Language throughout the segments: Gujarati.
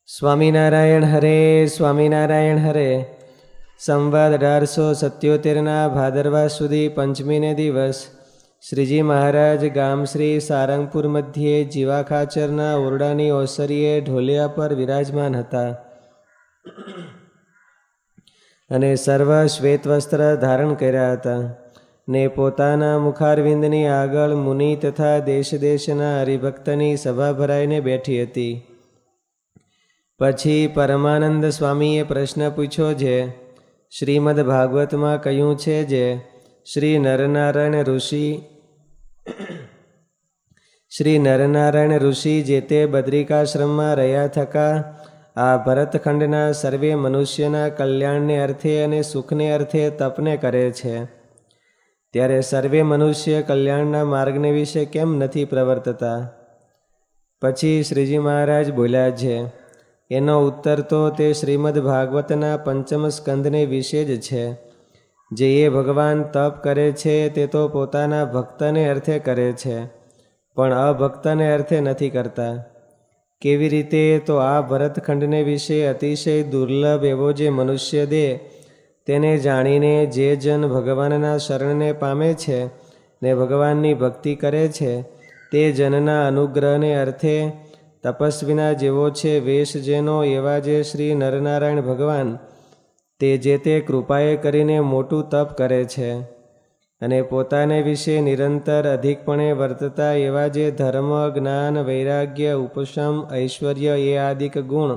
સ્વામિનારાયણ હરે સ્વામિનારાયણ હરે. સંવાદ 1877ના ભાદરવા સુધી પંચમીને દિવસ શ્રીજી મહારાજ ગામ શ્રી સારંગપુર મધ્યે જીવાખાચરના ઓરડાની ઓસરીએ ઢોલિયા પર વિરાજમાન હતા અને સર્વ શ્વેત વસ્ત્ર ધારણ કર્યા હતા ને પોતાના મુખારવિંદની આગળ મુનિ તથા દેશ દેશના હરિભક્તની સભા ભરાઈને બેઠી હતી. પછી પરમાનંદ સ્વામીએ પ્રશ્ન પૂછ્યો જે શ્રીમદ ભાગવતમાં કહ્યું છે જે શ્રી નરનારાયણ ઋષિ જે તે બદ્રિકાશ્રમમાં રહ્યા થકા આ ભરતખંડના સર્વે મનુષ્યના કલ્યાણને અર્થે અને સુખને અર્થે તપને કરે છે, ત્યારે સર્વે મનુષ્ય કલ્યાણના માર્ગને વિશે કેમ નથી પ્રવર્તતા? પછી શ્રીજી મહારાજ બોલ્યા છે, એનો ઉત્તર તો તે શ્રીમદ ભાગવતના પંચમ સ્કંધને વિશે જ છે. જે એ ભગવાન તપ કરે છે તે તો પોતાના ભક્તને અર્થે કરે છે, પણ અભક્તને અર્થે નથી કરતા. કેવી રીતે? તો આ ભરતખંડને વિશે અતિશય દુર્લભ એવો જે મનુષ્ય દેહ તેને જાણીને જે જન ભગવાનના શરણને પામે છે ને ભગવાનની ભક્તિ કરે છે તે જનના અનુગ્રહને અર્થે તપસ્વીના જેવો છે વેશ જેનો એવા જે શ્રી નરનારાયણ ભગવાન તે જે તે કૃપાએ કરીને મોટું તપ કરે છે અને પોતાને વિશે નિરંતર અધિકપણે વર્તતા એવા જે ધર્મ, જ્ઞાન, વૈરાગ્ય, ઉપશમ, ઐશ્વર્ય એ આદિક ગુણ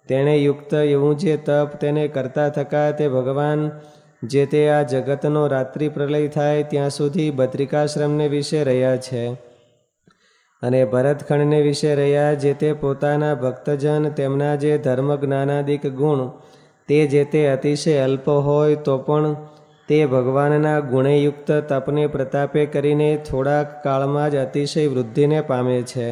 તેણે યુક્ત એવું જે તપ તેને કરતા થકા તે ભગવાન જે તે આ જગતનો રાત્રિ પ્રલય થાય ત્યાં સુધી બદ્રિકાશ્રમને વિશે રહ્યા છે અને ભરતખંડને વિશે રહ્યા જે તે પોતાના ભક્તજન તેમના જે ધર્મ જ્ઞાનાદિક ગુણ તે જે તે અતિશય અલ્પ હોય તો પણ તે ભગવાનના ગુણેયુક્ત તપને પ્રતાપે કરીને થોડાક કાળમાં જ અતિશય વૃદ્ધિને પામે છે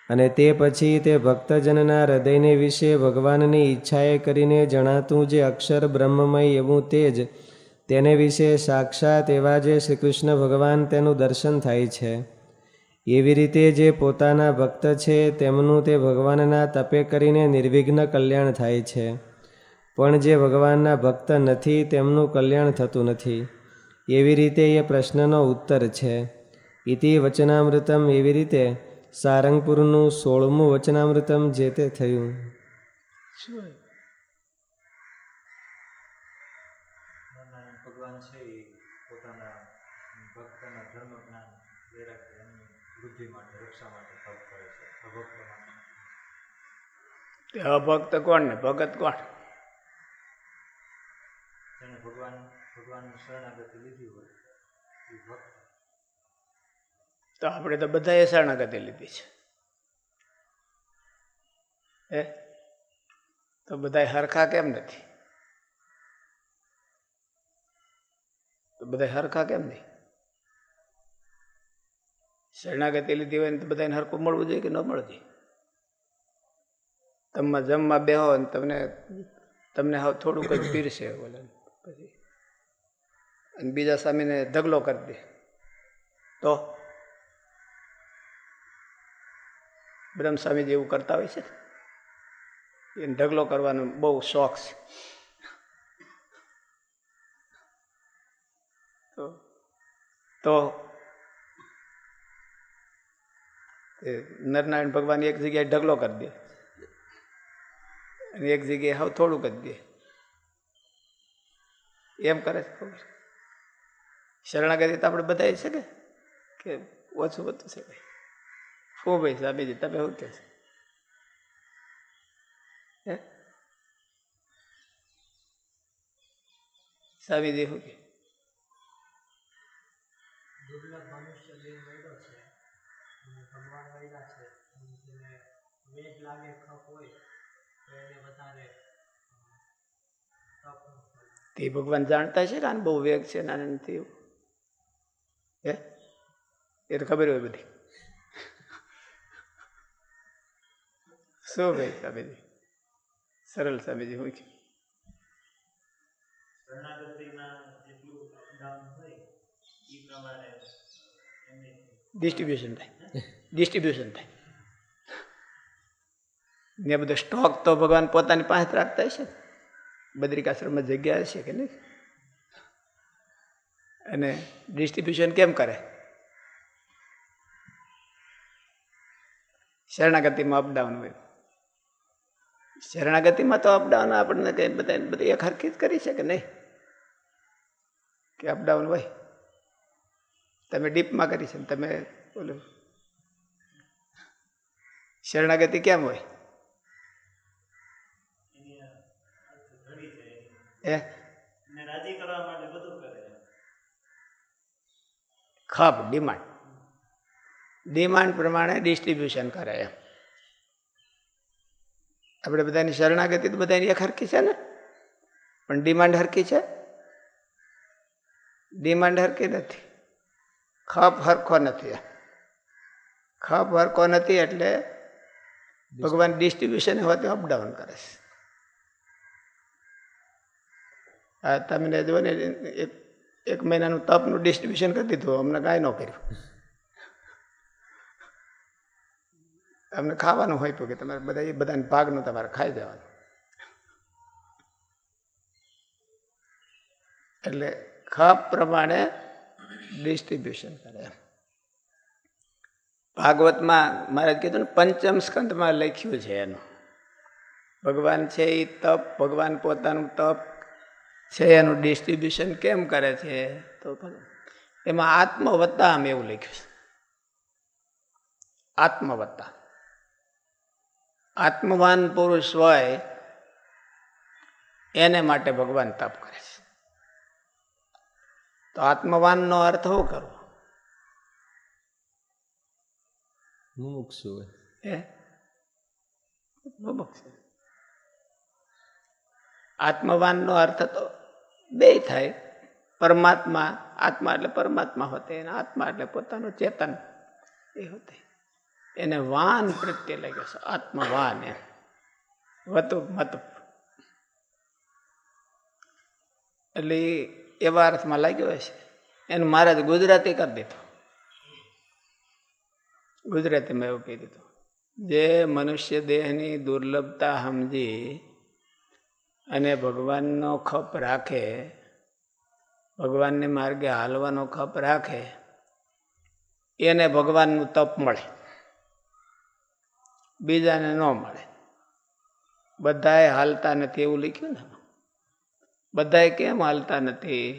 અને તે પછી તે ભક્તજનના હૃદયને વિશે ભગવાનની ઈચ્છાએ કરીને જણાતું જે અક્ષર બ્રહ્મમય એવું તેજ તેને વિશે સાક્ષાત એવા જે શ્રી કૃષ્ણ ભગવાન તેનું દર્શન થાય છે. એવી રીતે જે પોતાના ભક્ત છે તેમનું તે ભગવાનના તપે કરીને નિર્વિઘ્ન કલ્યાણ થાય છે, પણ જે ભગવાનના ભક્ત નથી તેમનું કલ્યાણ થતું નથી. એવી રીતે એ પ્રશ્નનો ઉત્તર છે. ઇતિ વચનામૃતમ. એવી રીતે સારંગપુરનું 16મું વચનામૃતમ જે તે થયું. ભગવાન છે એ પોતાના ભક્તના ધર્મ જ્ઞાન વૈરાગ્ય બુદ્ધિ માટે રક્ષા માટે તપ કરે છે. અભક્ત માટે અભક્ત કોણ ને ભગત કોણ? જેને ભગવાનની શરણાગતિ લીધી હોય એ ભક્ત. તો આપણે તો બધાએ શરણાગતિ લીધી છે તો બધા હરખા કેમ નથી? તો બધા હરખા કેમ નહીં? શરણાગતિ લીધી હોય ને તો બધાને હરખું મળવું જોઈએ કે ન મળવું જોઈએ? તમે જમવા બેહો ને તમને હવે થોડુંક જ પીરશે બોલે પછી અને બીજા સામેને ઢગલો કરી દે તો બ્રહ્મ સ્વામીજી એવું કરતા હોય છે. એને ઢગલો કરવાનો બહુ શોખ છે. તો નરનારાયણ ભગવાન એક જગ્યાએ ઢગલો કરી દે અને એક જગ્યાએ હવે થોડુંક જ દે એમ કરે છે. ખબર શરણાગતિ તો આપણે બધા છે કે ઓછું બધું છે ભાઈ. શું ભાઈ સ્વામીજી તમે શું કહે છે? સ્વામીજી શું કે? દુર્લભ મનુષ્ય દેહ મળ્યો છે અને ભગવાન મળ્યા છે, વેદ લાગે ખપ હોય તો એને વધારે તે ભગવાન જાણતા છે કે આને બહુ વેગ છે ને આને નથી એવું એ તો ખબર હોય બધી. શું ભાઈ સ્વામીજી સરળ સ્વામીજી શું કે? ડિસ્ટ્રીબ્યુશન થાય ને બધો સ્ટોક તો ભગવાન પોતાની પાસે રાખતા હશે, બદ્રિકાશ્રમમાં જગ્યા હશે કે નહીં? અને ડિસ્ટ્રીબ્યુશન કેમ કરે? શરણાગતિમાં અપડાઉન હોય. શરણાગતિમાં તો અપડાઉન આપણને કઈ બધી એક હરખી જ કરી છે કે નહીં? કે અપડાઉન હોય? તમે ડીપમાં કરી છે, તમે બોલો શરણાગતિ કેમ હોય? ખપ ડિમાન્ડ પ્રમાણે ડિસ્ટ્રીબ્યુશન કરે એમ. આપણે બધાની શરણાગતિ તો બધાની એક હરખી છે ને, પણ ડિમાન્ડ હરખી છે? ડિમાન્ડ હરખી નથી, ખપ હરખો નથી. ખપ હરખો નથી એટલે ભગવાન ડિસ્ટ્રીબ્યુશન હોય તો અપડાઉન કરે છે. હા, તમને જો ને એક મહિનાનું તપનું ડિસ્ટ્રીબ્યુશન કરી દીધું, અમને કાંઈ ન કર્યું. અમને ખાવાનું હોય તો કે તમારે બધાને ભાગનું તમારે ખાઈ જવાનું. એટલે ખપ પ્રમાણે ડિસ્ટ્રીબ્યુશન કરે. ભાગવતમાં મહારાજ કીધું ને, પંચમ સ્કંદમાં લખ્યું છે એનું. ભગવાન છે એ તપ, ભગવાન પોતાનું તપ છે એનું ડિસ્ટ્રીબ્યુશન કેમ કરે છે? તો એમાં આત્મવત્તા આમ એવું લખ્યું છે. આત્મવત્તા, આત્મવાન પુરુષ હોય એને માટે ભગવાન તપ કરે છે. તો આત્મવાનનો અર્થ શું કરવો? મુમુક્ષુ આત્મવાનનો અર્થ તો બે થાય. પરમાત્મા, આત્મા એટલે પરમાત્મા હોતે, આત્મા એટલે પોતાનું ચેતન એ હોતે. એને વાન પ્રત્યે લાગ્યો છે, આત્મવાન એમ. વતુ મત એટલે એવા અર્થમાં લાગ્યો હશે. એને મહારાજ ગુજરાતી કરી દીધું. ગુજરાતીમાં એવું કહી દીધું, જે મનુષ્ય દેહની દુર્લભતા સમજી અને ભગવાનનો ખપ રાખે, ભગવાનને માર્ગે હાલવાનો ખપ રાખે, એને ભગવાનનું તપ મળે, બીજાને ન મળે. બધાએ હાલતા નથી એવું લખ્યું ને. બધાએ કેમ હાલતા નથી?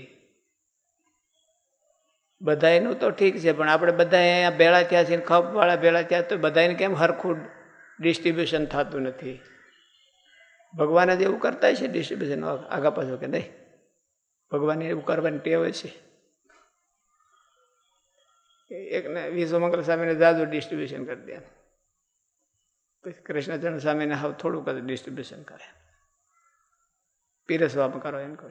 બધાયનું તો ઠીક છે, પણ આપણે બધા અહીંયા ભેળા થયા છીએ, ખપવાળા ભેળા થયા, તો બધાને કેમ હરખું ડિસ્ટ્રીબ્યુશન થતું નથી? ભગવાન જ એવું કરતા છે ડિસ્ટ્રીબ્યુશન આગા પાછું કે નહીં? ભગવાન એવું કરવાની ટેવ છે. એકને વિશ્વમંગલ સ્વામીને જાજુ ડિસ્ટ્રીબ્યુશન કરી દે, પછી કૃષ્ણચંદ્ર સ્વામીને હવે થોડુંક જ ડિસ્ટ્રીબ્યુશન કરે. પીરસવામાં કરો એમ કહે.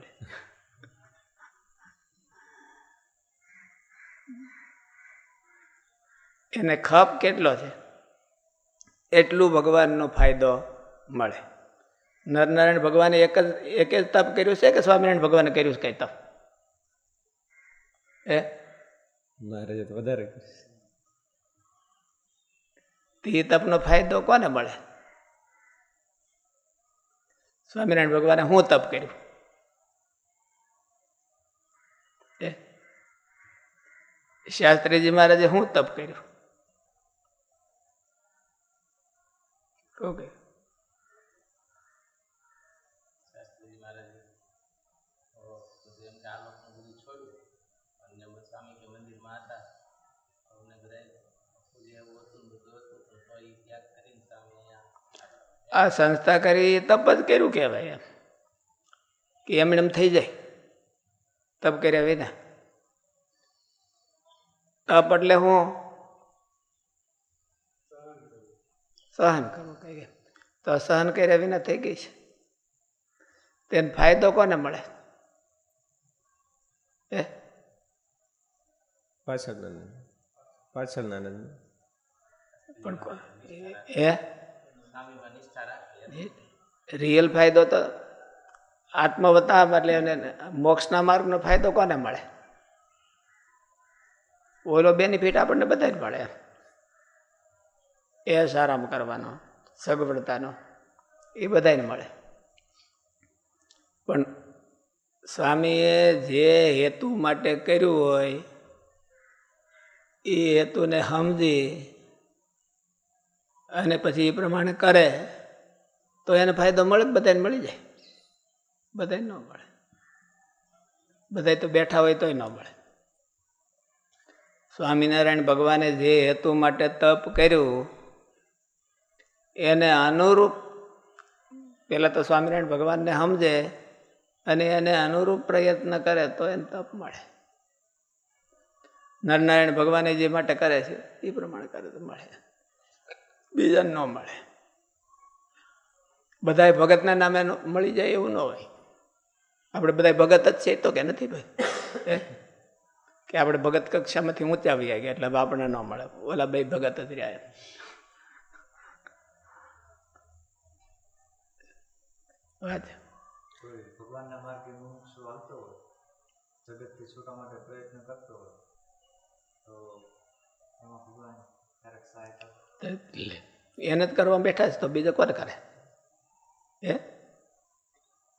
એને ખપ કેટલો છે એટલું ભગવાનનો ફાયદો મળે. નરનારાયણ ભગવાને એક જ તપ કર્યું છે કે સ્વામિનારાયણ ભગવાને કર્યું છે કઈ તપ? મહારાજે તો વધારે. એ તપનો ફાયદો કોને મળે? સ્વામિનારાયણ ભગવાને હું તપ કર્યું? શાસ્ત્રીજી મહારાજે હું તપ કર્યું? ઓકે, આ સંસ્થા કરી તપ જ કર્યું કહેવાય એમ કે એમને એમ થઈ જાય તપ કર્યા વિના. તપ એટલે હું સહન કરવું કહીએ તો સહન કર્યા વિના થઈ ગઈ છે. તેને ફાયદો કોને મળે? પાછળના પણ રિયલ ફાયદો તો આત્મવત્તા એટલે મોક્ષના માર્ગનો ફાયદો કોને મળે? ઓલો બેનિફિટ આપણને બધાને મળે. એ સારામાં કરવાનો, સગવડતાનો એ બધાને મળે. પણ સ્વામીએ જે હેતુ માટે કર્યું હોય એ હેતુને સમજી અને પછી એ પ્રમાણે કરે તો એને ફાયદો મળે, બધાને મળી જાય. બધાને ન મળે, બધા તો બેઠા હોય તોય ન મળે. સ્વામિનારાયણ ભગવાને જે હેતુ માટે તપ કર્યું એને અનુરૂપ પેલા તો સ્વામિનારાયણ ભગવાનને સમજે અને એને અનુરૂપ પ્રયત્ન કરે તો એને તપ મળે. નરનારાયણ ભગવાને જે માટે કરે છે એ પ્રમાણે કરે તો મળે, બીજાને ન મળે. બધાય ભગતના નામે મળી જાય એવું ન હોય. આપણે બધા ભગત જ છે તો કે નથી ભાઈ, કે આપણે ભગત કક્ષામાંથી ઊંચા આવી ગયા એટલે આપણને ન મળે, ઓલા બે ભગત જ રહ્યા. વાત ભગવાનના માર્ગે મુમુક્ષુ હાલતો હોય, જગતથી છૂટવા માટે પ્રયત્ન કરતો હોય તો એમાં ભગવાન ક્યારેક સહાય કરે. એને જ કરવા બેઠા છે તો બીજો કોને કરે?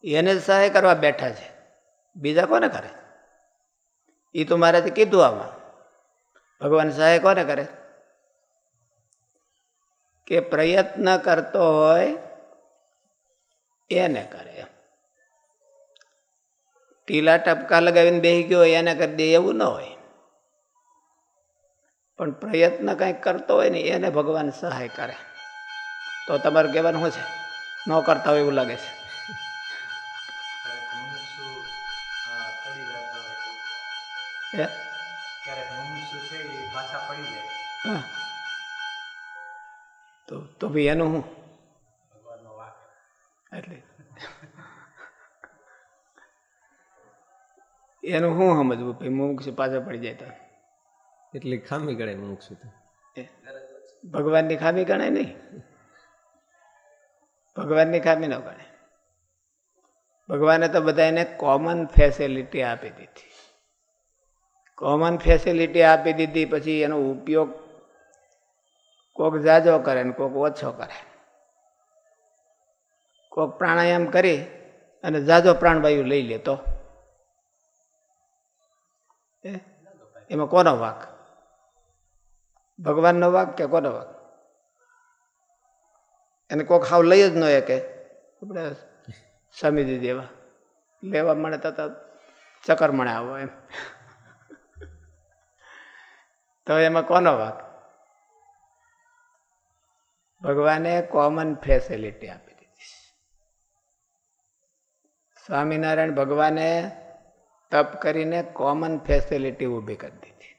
એને જ સહાય કરવા બેઠા છે, બીજા કોને કરે? એ તો મારાથી કીધું આમાં ભગવાન સહાય કોને કરે? કે પ્રયત્ન કરતો હોય એને કરે. ટીલા ટપકા લગાવીને બેસી ગયો એને કરી દે એવું ન હોય. પણ પ્રયત્ન કંઈક કરતો હોય ને એને ભગવાન સહાય કરે. તો તમારે કહેવાનું શું છે? ન કરતા હોય એવું લાગે છે. ક્યારેક મુમુક્ષુ છે એ પાછા પડી જાય. તો ભાઈ એનું શું? ભગવાનનો વાંક એટલે એનું શું સમજવું? ભાઈ મુમુક્ષુ પાછા પડી જાય તો એટલી ખામી ગણાય મુમુક્ષુ તો. ભગવાનની ખામી ગણાય નહીં, ભગવાનની ખામી ન ગણાય. ભગવાને તો બધાને કોમન ફેસિલિટી આપી દીધી. કોમન ફેસિલિટી આપી દીધી પછી એનો ઉપયોગ કોક જાજો કરે ને કોક ઓછો કરે. કોક પ્રાણાયામ કરી અને જાજો પ્રાણવાયુ લઈ લે તો એમાં કોનો વાંક? ભગવાનનો વાંક કે કોનો વાંક? એને કોક હાવ લઈ જ ન કે આપણે સ્વામીજી દેવા લેવા મળે તો ચક્કર મળે આવો એમ, તો એમાં કોનો વાંક? ભગવાને કોમન ફેસિલિટી આપી દીધી. સ્વામિનારાયણ ભગવાને તપ કરીને કોમન ફેસિલિટી ઊભી કરી દીધી.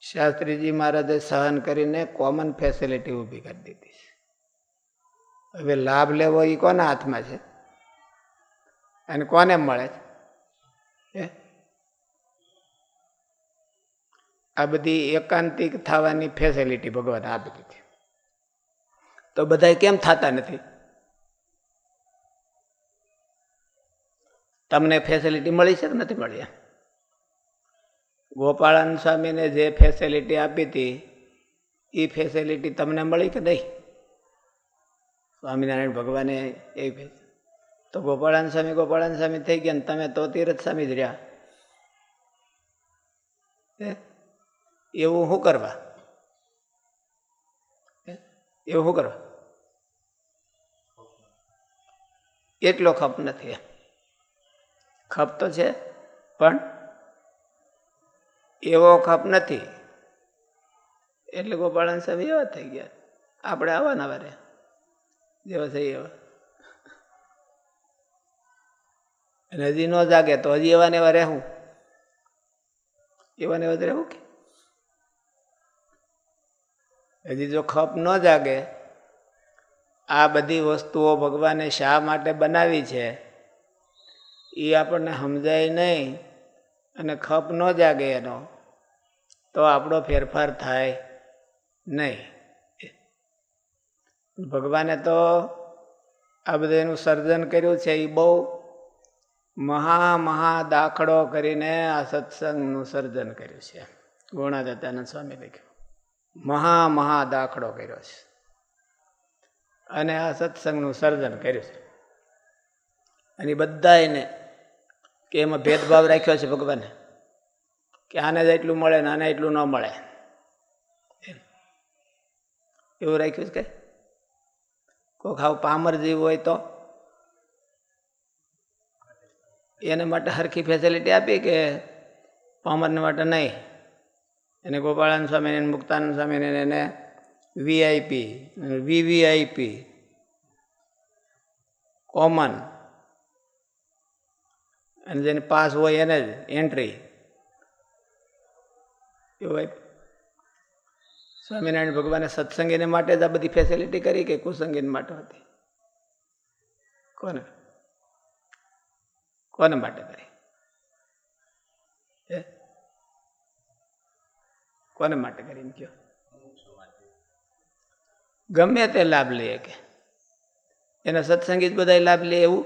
શાસ્ત્રીજી મહારાજે સહન કરીને કોમન ફેસિલિટી ઊભી કરી દીધી. હવે લાભ લેવો એ કોના હાથમાં છે અને કોને મળે છે? આ બધી એકાંતિક થવાની ફેસિલિટી ભગવાન આપી દીધી. તો બધા કેમ થતા નથી? તમને ફેસિલિટી મળી છે કે નથી મળી? ગોપાળાનંદ સ્વામીને જે ફેસિલિટી આપી હતી એ ફેસિલિટી તમને મળી કે નહીં? સ્વામિનારાયણ ભગવાને એ તો ગોપાળાનંદ સ્વામી થઈ ગયા ને તમે તો તીરથ સ્વામી જ રહ્યા. એવું શું કરવા? એવું શું કરવા? એટલો ખપ નથી. ખપ તો છે પણ એવો ખપ નથી. એટલે ગોપાળાનંદ સ્વામી એવા થઈ ગયા, આપણે આવા નવા રે જેવા થઈ એવા. અને હજી ન જાગે તો હજી એવા ને એવા રહેવું, એવા ને એવા રહેવું કે હજી જો ખપ ન જાગે. આ બધી વસ્તુઓ ભગવાને શા માટે બનાવી છે એ આપણને સમજાય નહીં અને ખપ ન જાગે એનો તો આપણો ફેરફાર થાય નહીં. ભગવાને તો આ બધું એનું સર્જન કર્યું છે એ બહુ મહા દાખલો કરીને આ સત્સંગનું સર્જન કર્યું છે. ગુણાદત્તાનંદ સ્વામી લખ્યું મહા દાખલો કર્યો છે. અને આ સત્સંગનું સર્જન કર્યું છે. અને બધાને કે એમાં ભેદભાવ રાખ્યો છે ભગવાને, કે આને જ એટલું મળે ને આને એટલું ન મળે, એવું રાખ્યું છે. કે કોઈક હાવ પામર જેવું હોય તો એને માટે સરખી ફેસિલિટી આપી કે પામરને માટે નહીં? એને ગોપાળાનંદ સ્વામીને, મુક્તાનંદ સ્વામીને એને વીઆઈપી, વીવીઆઈપી, કોમન, અને જેને પાસ હોય એને જ એન્ટ્રી એવું આપ્યું. સ્વામિનારાયણ ભગવાને સત્સંગીને માટે જ આ બધી ફેસિલિટી કરી કે કુસંગીને માટે હતી? કોને માટે કરી? કોને માટે કરી એમ કહો? ગમે તે લાભ લઈએ કે એના સત્સંગી જ બધા લાભ લે એવું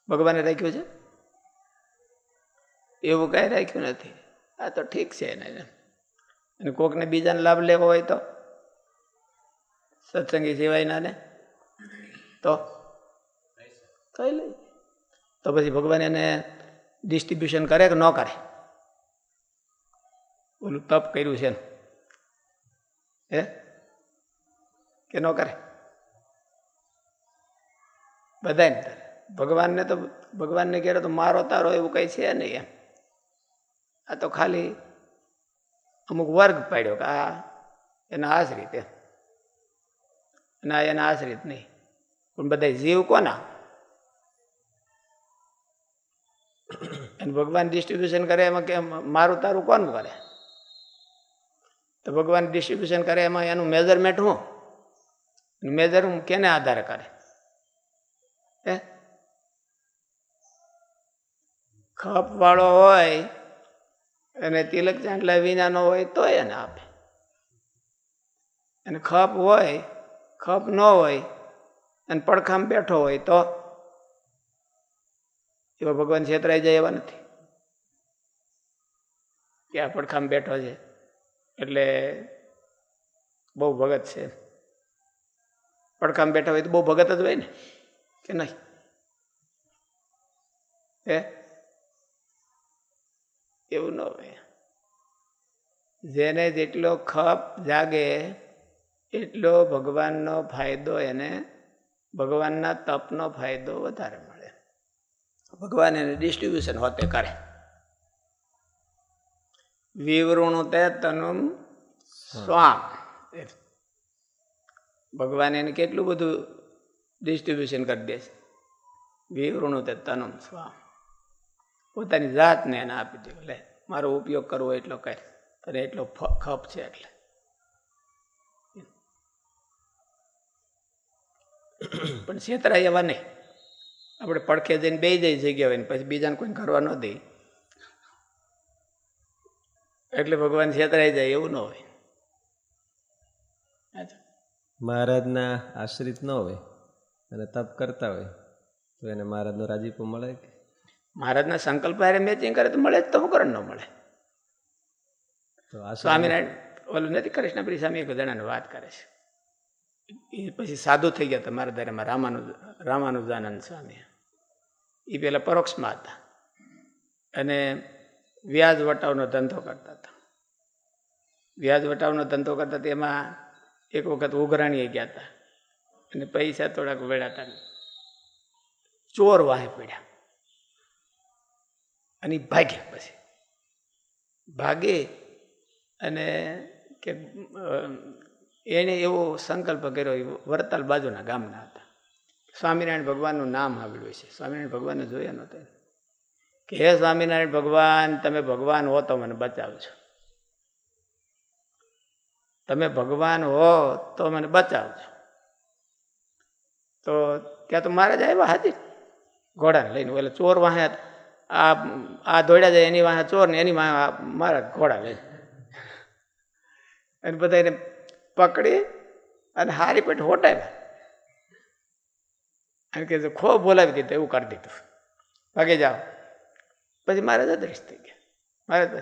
ભગવાને રાખ્યું છે? એવું કાંઈ રાખ્યું નથી. આ તો ઠીક છે એને, અને કોકને બીજાને લાભ લેવો હોય તો સત્સંગી સિવાયના ને તો લે. તો પછી ભગવાન એને ડિસ્ટ્રીબ્યુશન કરે કે ન કરે? ઓલું તપ કર્યું છે હે કે ન કરે? બધાને કરે. ભગવાનને તો ભગવાનને કહે તો મારો તારો એવું કઈ છે નહીં એમ. આ તો ખાલી અમુક વર્ગ પાડ્યો કે આ એના આશ્રિત એમ, અને આ એના આશ્રિત નહીં. પણ બધા જીવ કોના? અને ભગવાન ડિસ્ટ્રીબ્યુશન કરે એમાં કે મારું તારું કોનું કરે? તો ભગવાન ડિસ્ટ્રીબ્યુશન કરે એમાં એનું મેજરમેન્ટ શું? મેજર કેને આધારે કરે? ખપ વાળો હોય અને તિલક ચાંટલા વિનાનો હોય તો એને આપે, અને ખપ હોય, ખપ ન હોય અને પડખામ બેઠો હોય તો એવા ભગવાન છેતરાઈ જાય એવા નથી કે આ પડખામ બેઠો છે એટલે બહુ ભગત છે. પડખામ બેઠા હોય તો બહુ ભગત જ હોય ને, કે નહીં? એવું ન હોય. જેને જેટલો ખપ જાગે એટલો ભગવાનનો ફાયદો, એને ભગવાનના તપનો ફાયદો વધારે મળે. ભગવાન એને ડિસ્ટ્રીબ્યુશન હોતે કરે. વિવૃણુતે તનુમ સ્વામ. ભગવાન એને કેટલું બધું ડિસ્ટ્રીબ્યુશન કરી દે છે. વિવૃણુતે તનુમ સ્વામ. પોતાની જાતને એને આપી દે, લે મારો ઉપયોગ કરવો એટલો કર, તને એટલો ખપ છે એટલે. પણ છેતરાય એવા નહીં. આપણે પડખે જઈને બે જઈ જગ્યા હોય ને પછી બીજાને કોઈ કરવા ન દે એટલે ભગવાન છેતરાઈ જાય એવું ન હોય. મહારાજના આશ્રિત ન હોય અને તપ કરતા હોય તો એને મહારાજનો રાજીપો મળે કે? મહારાજના સંકલ્પ હારે મેચિંગ કરે તો મળે જ, તો શું કરે ન મળે? તો સ્વામિનારાયણ ઓલું નથી, કૃષ્ણપ્રિય સ્વામી એક જણાને વાત કરે છે. એ પછી સાધુ થઈ ગયા હતા મારા દાયરામાં, રામાનુજાનંદ સ્વામી. એ પેલા પરોક્ષમાં હતા અને વ્યાજ વટાવનો ધંધો કરતા હતા. વ્યાજ વટાવનો ધંધો કરતા હતા એમાં એક વખત ઉઘરાણીએ ગયા હતા અને પૈસા થોડાક વેળાતા, ચોર વાહે પડ્યા અને ભાગ્યા. પછી ભાગે અને કે એને એવો સંકલ્પ કર્યો, વરતાલ બાજુના ગામના હતા, સ્વામિનારાયણ ભગવાનનું નામ સાંભળ્યું છે. સ્વામિનારાયણ ભગવાનને જોયા નહોતા કે હે સ્વામિનારાયણ ભગવાન, તમે ભગવાન હો તો મને બચાવજો, તમે ભગવાન હો તો મને બચાવજો. તો ત્યાં તો મહારાજ આવ્યા હાજી ઘોડાને લઈને. એટલે ચોર વાહે આ દોડ્યા જાય, એની વાહે ચોર ને એની વાહે મહારાજ ઘોડા લઈને, અને બધા એને પકડી અને હારી પેટ હોટાવ્યા. અને કે ખો બોલાવી દીધું, એવું કરી દીધું, ભાગે જાઓ. પછી મહારાજ અદૃશ્ય થઈ ગયા. મહારાજ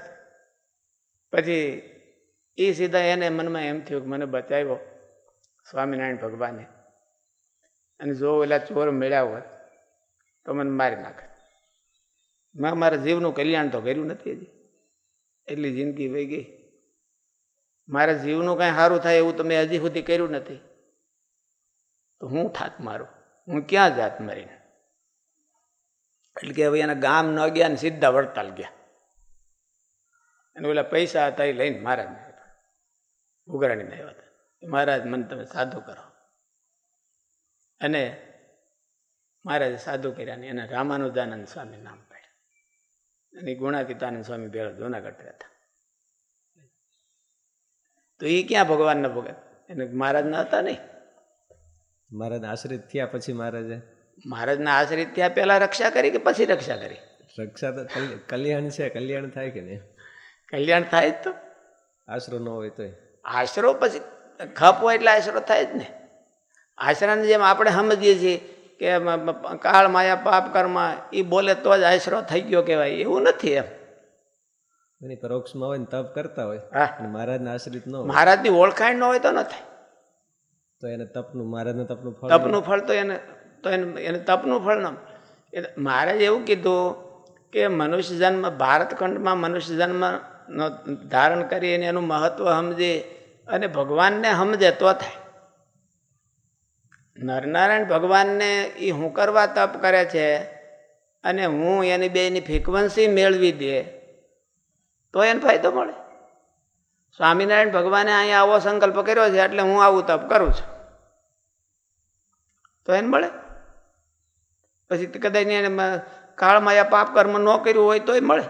પછી એ સીધા એને મનમાં એમ થયું કે મને બચાવ્યો સ્વામિનારાયણ ભગવાને, અને જો ઓલા ચોર મળ્યા હોત તો મને મારી નાખે. મેં મારા જીવનું કલ્યાણ તો કર્યું નથી હજી, એટલી જિંદગી વહી ગઈ. મારા જીવનું કાંઈ સારું થાય એવું તો મેં હજી સુધી કર્યું નથી, તો હું થાત મારું, હું ક્યાં જાત મારીને. એટલે કે હવે એના ગામ ન ગયા ને સીધા વડતાલ ગયા, અને ઓલા પૈસા હતા એ લઈને મહારાજને આપ્યા, ઉઘરાણીને આવ્યા હતા. મહારાજ મને તમે સાધુ કરો. અને મહારાજે સાધુ કર્યા ને એના રામાનુજાનંદ સ્વામી નામ પાડ્યા, અને ગુણાતીતાનંદ સ્વામી ભેળો જૂનાગઢ રહેતા. તો એ ક્યાં ભગવાનના ભગત, એને મહારાજના હતા નહીં. મહારાજ આશ્રિત થયા પછી મહારાજના આશ્રિત થયા પહેલા રક્ષા કરી કે પછી રક્ષા કરી? રક્ષા તો કલ્યાણ છે, કલ્યાણ થાય કે નહીં? કલ્યાણ થાય જ તો. આશરો ન હોય તોય આશરો પછી ખપ હોય એટલે આશરો થાય જ ને. આશરાની જેમ આપણે સમજીએ છીએ કે કાળ માયા પાપ કર્મ એ બોલે તો જ આશરો થઈ ગયો કહેવાય, એવું નથી. એમ એની પરોક્ષમાં હોય ને તપ કરતા હોય, મહારાજના આશ્રિત ન હોય, મહારાજની ઓળખાણ ન હોય તો ન થાય. તો એને તપનું, મહારાજના તપનું ફળ, તપનું ફળ તો એને તપનું ફળ ન. મહારાજે એવું કીધું કે મનુષ્ય જન્મ, ભારતખંડમાં મનુષ્ય જન્મ ધારણ કરી અને એનું મહત્વ સમજે અને ભગવાનને સમજે તો થાય. નરનારાયણ ભગવાનને એ હું કરવા તપ કરે છે અને હું એની બેની ફ્રીક્વન્સી મેળવી દે તો એને ફાયદો મળે. સ્વામિનારાયણ ભગવાને અહીંયા આવો સંકલ્પ કર્યો છે એટલે હું આવું તપ કરું છું તો એને મળે. પછી કદાચ એને કાળમાં પાપ કર્મ ન કર્યું હોય તોય મળે,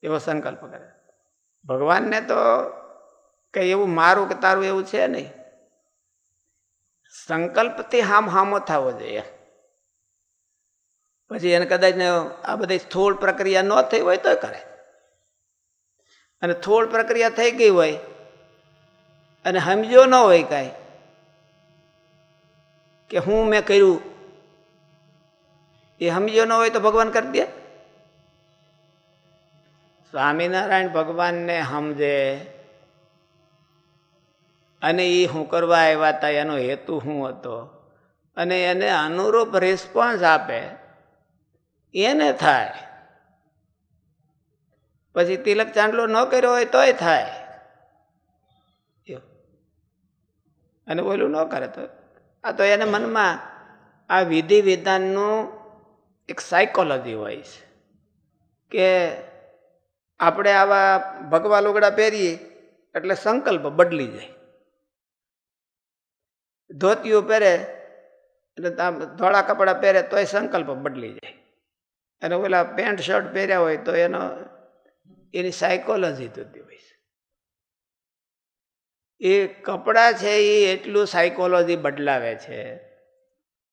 એવો સંકલ્પ કરે. ભગવાનને તો કઈ એવું મારું કે તારું એવું છે નહીં. સંકલ્પથી હામો થવો જોઈએ. પછી એને કદાચ આ બધી સ્થૂળ પ્રક્રિયા ન થઈ હોય તો કરે, અને સ્થૂળ પ્રક્રિયા થઈ ગઈ હોય અને સમજ્યો ન હોય કાંઈ કે હું મેં કર્યું, એ સમજ્યો ન હોય તો ભગવાન કરી દે. સ્વામિનારાયણ ભગવાનને સમજે અને એ શું કરવા આવ્યા હતા, એનો હેતુ શું હતો, અને એને અનુરૂપ રિસ્પોન્સ આપે એને થાય. પછી તિલક ચાંદલો ન કર્યો હોય તોય થાય, અને ઓલું ન કરે તો આ તો એને મનમાં આ વિધિ વિધાનનું એક સાયકોલોજી હોય છે કે આપણે આવા ભગવા લુગડા પહેરીએ એટલે સંકલ્પ બદલી જાય. ધોતિયું પહેરે એટલે ધોળા કપડાં પહેરે તોય સંકલ્પ બદલી જાય, અને ઓલા પેન્ટ શર્ટ પહેર્યા હોય તો એની સાયકોલોજી થતી હોય છે. એ કપડાં છે એ એટલું સાયકોલોજી બદલાવે છે.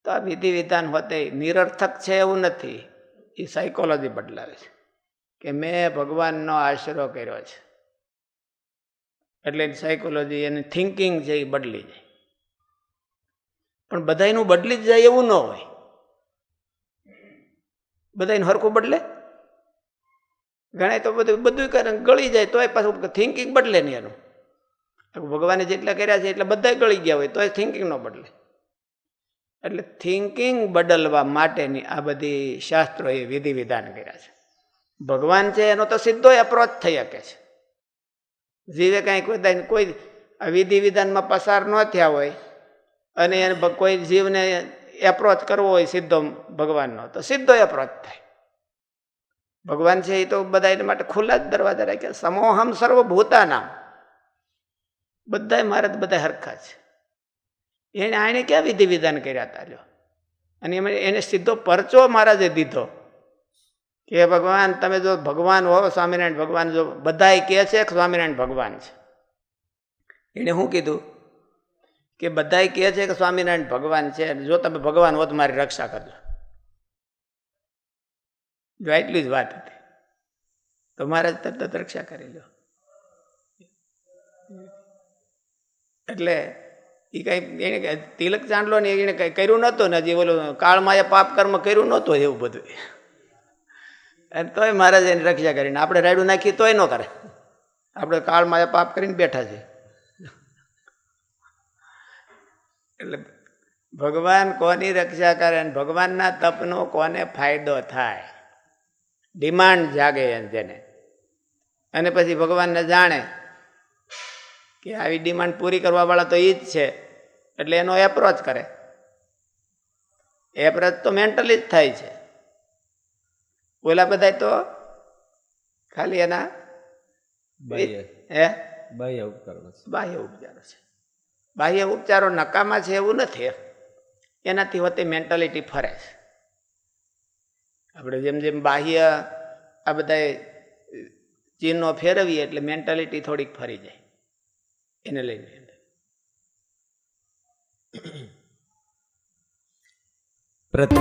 તો આ વિધિ વિધાન હોતે નિરર્થક છે એવું નથી, એ સાયકોલોજી બદલાવે છે કે મેં ભગવાનનો આશરો કર્યો છે એટલે એની સાયકોલોજી, એની થિંકિંગ છે એ બદલી જાય. પણ બધાયનું બદલી જ જાય એવું ન હોય, બધાયનું હરખું બદલે. ઘણા તો બધું કરે ગળી જાય તોય પાછું થિંકિંગ બદલે નહીં એનું. ભગવાને જેટલા કર્યા છે એટલે બધા ગળી ગયા હોય તોય થિંકિંગ ન બદલે. એટલે થિંકિંગ બદલવા માટેની આ બધી શાસ્ત્રોએ વિધિ વિધાન કર્યા છે. ભગવાન છે એનો તો સીધો એપ્રોચ થઈ શકે છે. જીવે કાંઈ કોઈ વિધિ વિધાનમાં પસાર ન થયા હોય અને એને કોઈ જીવને એપ્રોચ કરવો હોય સીધો ભગવાનનો તો સીધો એપ્રોચ થાય. ભગવાન છે એ તો બધા એના માટે ખુલ્લા જ દરવાજા રાખ્યા. સમોહમ સર્વભૂતાનામ, બધા મારે બધા હરખા છે. આને ક્યાં વિધિ વિધાન કર્યા હતા લ્યો. અને એને સીધો પરચો મહારાજે દીધો કે ભગવાન તમે જો ભગવાન હો, સ્વામિનારાયણ ભગવાન જો બધા કહે છે કે સ્વામિનારાયણ ભગવાન છે, એને શું કીધું કે બધા કહે છે કે સ્વામિનારાયણ ભગવાન છે, જો તમે ભગવાન હો તો મારી રક્ષા કરજો. જો એટલી જ વાત હતી તો મહારાજ તરત રક્ષા કરી લો. એટલે એ કઈ એને તિલક ચાંદલો ને એને કઈ કર્યું નહોતું ને, હજી ઓલું કાળમાં એ પાપ કર્મ કર્યું નહોતું એવું બધું, અને તોય મહારાજ એની રક્ષા કરીને આપણે રાયડું નાખીએ તોય ન કરે. આપણે કાળમાં એ પાપ કરીને બેઠા છે. એટલે ભગવાન કોની રક્ષા કરે અને ભગવાનના તપનો કોને ફાયદો થાય, ડિમાન્ડ જાગે જેને, અને પછી ભગવાનને જાણે કે આવી ડિમાન્ડ પૂરી કરવા વાળા તો એ જ છે, એટલે એનો એપ્રોચ કરે. એપ્રોચ તો મેન્ટલી જ થાય છે. ઓલા બધા તો ખાલી એના બાહ્ય ઉપચારો છે. બાહ્ય ઉપચારો નકામા છે એવું નથી, એનાથી હોતી મેન્ટાલિટી ફરે છે. આપણે જેમ જેમ બાહ્ય આ બધા ચિહ્નો ફેરવીએ એટલે મેન્ટાલિટી થોડીક ફરી જાય એને લઈને. પ્રત